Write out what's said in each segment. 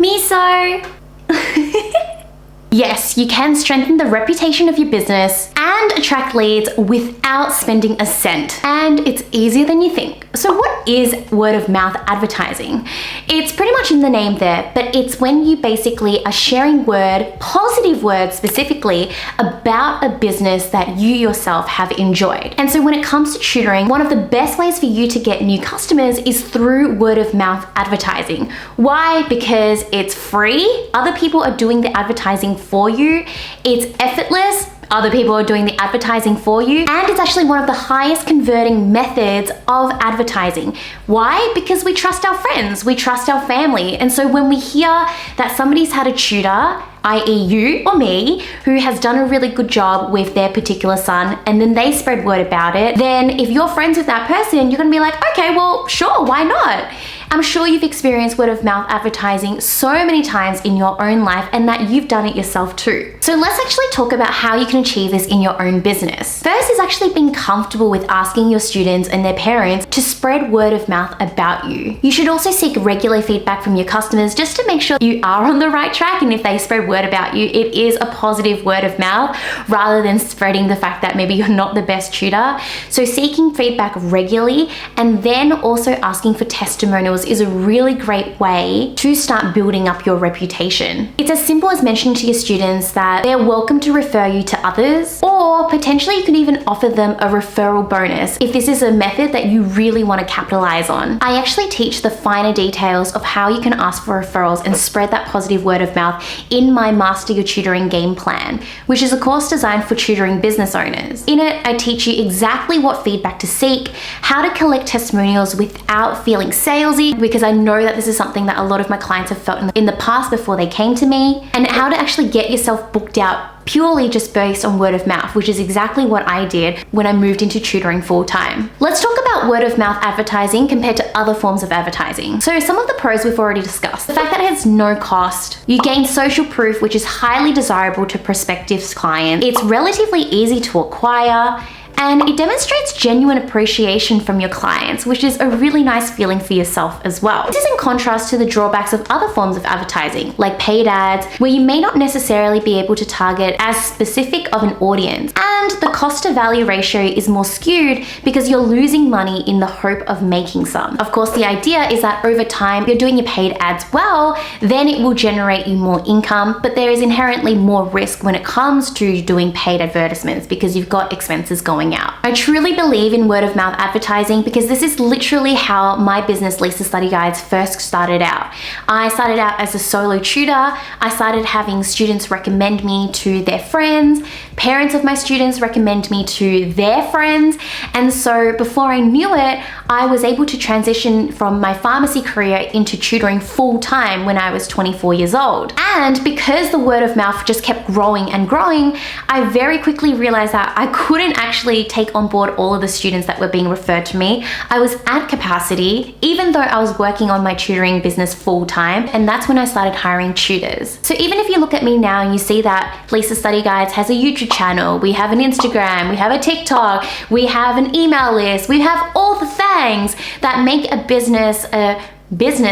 Miso! Yes, you can strengthen the reputation of your business and attract leads without spending a cent. And it's easier than you think. So what is word of mouth advertising? It's pretty much in the name there, but it's when you basically are sharing positive words specifically, about a business that you yourself have enjoyed. And so when it comes to tutoring, one of the best ways for you to get new customers is through word of mouth advertising. Why? Because it's free. Other people are doing the advertising for you. It's effortless. Other people are doing the advertising for you, and it's actually one of the highest converting methods of advertising. Why? Because we trust our friends, we trust our family, and so when we hear that somebody's had a tutor, i.e. you or me, who has done a really good job with their particular son, and then they spread word about it, then if you're friends with that person, you're gonna be like, okay, well, sure, why not? I'm sure you've experienced word of mouth advertising so many times in your own life, and that you've done it yourself too. So let's actually talk about how you can achieve this in your own business. First is actually being comfortable with asking your students and their parents to spread word of mouth about you. You should also seek regular feedback from your customers just to make sure you are on the right track, and if they spread word about you, it is a positive word of mouth rather than spreading the fact that maybe you're not the best tutor. So seeking feedback regularly and then also asking for testimonials is a really great way to start building up your reputation. It's as simple as mentioning to your students that they're welcome to refer you to others, or potentially you can even offer them a referral bonus if this is a method that you really want to capitalize on. I actually teach the finer details of how you can ask for referrals and spread that positive word of mouth in my Master Your Tutoring Game Plan, which is a course designed for tutoring business owners. In it, I teach you exactly what feedback to seek, how to collect testimonials without feeling salesy, because I know that this is something that a lot of my clients have felt in the past before they came to me, and how to actually get yourself booked out purely just based on word of mouth, which is exactly what I did when I moved into tutoring full time. Let's talk about word of mouth advertising compared to other forms of advertising. So some of the pros we've already discussed. The fact that it has no cost. You gain social proof, which is highly desirable to prospective clients. It's relatively easy to acquire, and it demonstrates genuine appreciation from your clients, which is a really nice feeling for yourself as well. This is in contrast to the drawbacks of other forms of advertising, like paid ads, where you may not necessarily be able to target as specific of an audience. And the cost to value ratio is more skewed because you're losing money in the hope of making some. Of course, the idea is that over time, if you're doing your paid ads well, then it will generate you more income, but there is inherently more risk when it comes to doing paid advertisements because you've got expenses going out. I truly believe in word of mouth advertising because this is literally how my business Lisa Study Guides first started out. I started out as a solo tutor. I started having students recommend me to their friends, parents of my students recommend me to their friends, and so before I knew it, I was able to transition from my pharmacy career into tutoring full time when I was 24 years old. And because the word of mouth just kept growing and growing, I very quickly realized that I couldn't actually take on board all of the students that were being referred to me. I was at capacity, even though I was working on my tutoring business full time, and that's when I started hiring tutors. So even if you look at me now and you see that Lisa Study Guides has a YouTube channel, we have an Instagram, we have a TikTok, we have an email list, we have all the things that make a business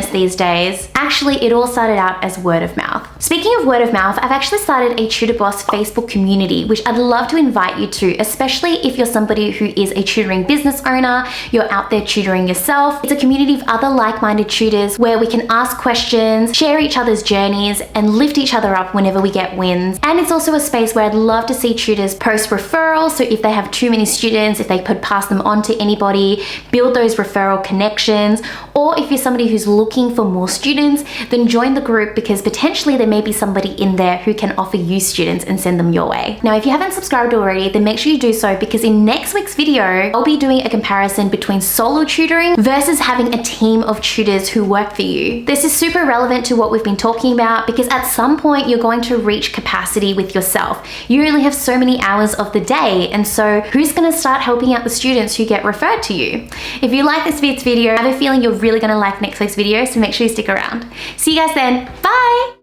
these days, actually it all started out as word of mouth. Speaking of word of mouth, I've actually started a Tutorboss Facebook community, which I'd love to invite you to, especially if you're somebody who is a tutoring business owner, you're out there tutoring yourself. It's a community of other like-minded tutors where we can ask questions, share each other's journeys, and lift each other up whenever we get wins. And it's also a space where I'd love to see tutors post referrals, so if they have too many students, if they could pass them on to anybody, build those referral connections, or if you're somebody who's looking for more students, then join the group because potentially there may be somebody in there who can offer you students and send them your way. Now, if you haven't subscribed already, then make sure you do so because in next week's video, I'll be doing a comparison between solo tutoring versus having a team of tutors who work for you. This is super relevant to what we've been talking about because at some point you're going to reach capacity with yourself. You only have so many hours of the day, and so who's going to start helping out the students who get referred to you? If you like this week's video, I have a feeling you're really going to like next week's video, so make sure you stick around. See you guys then. Bye!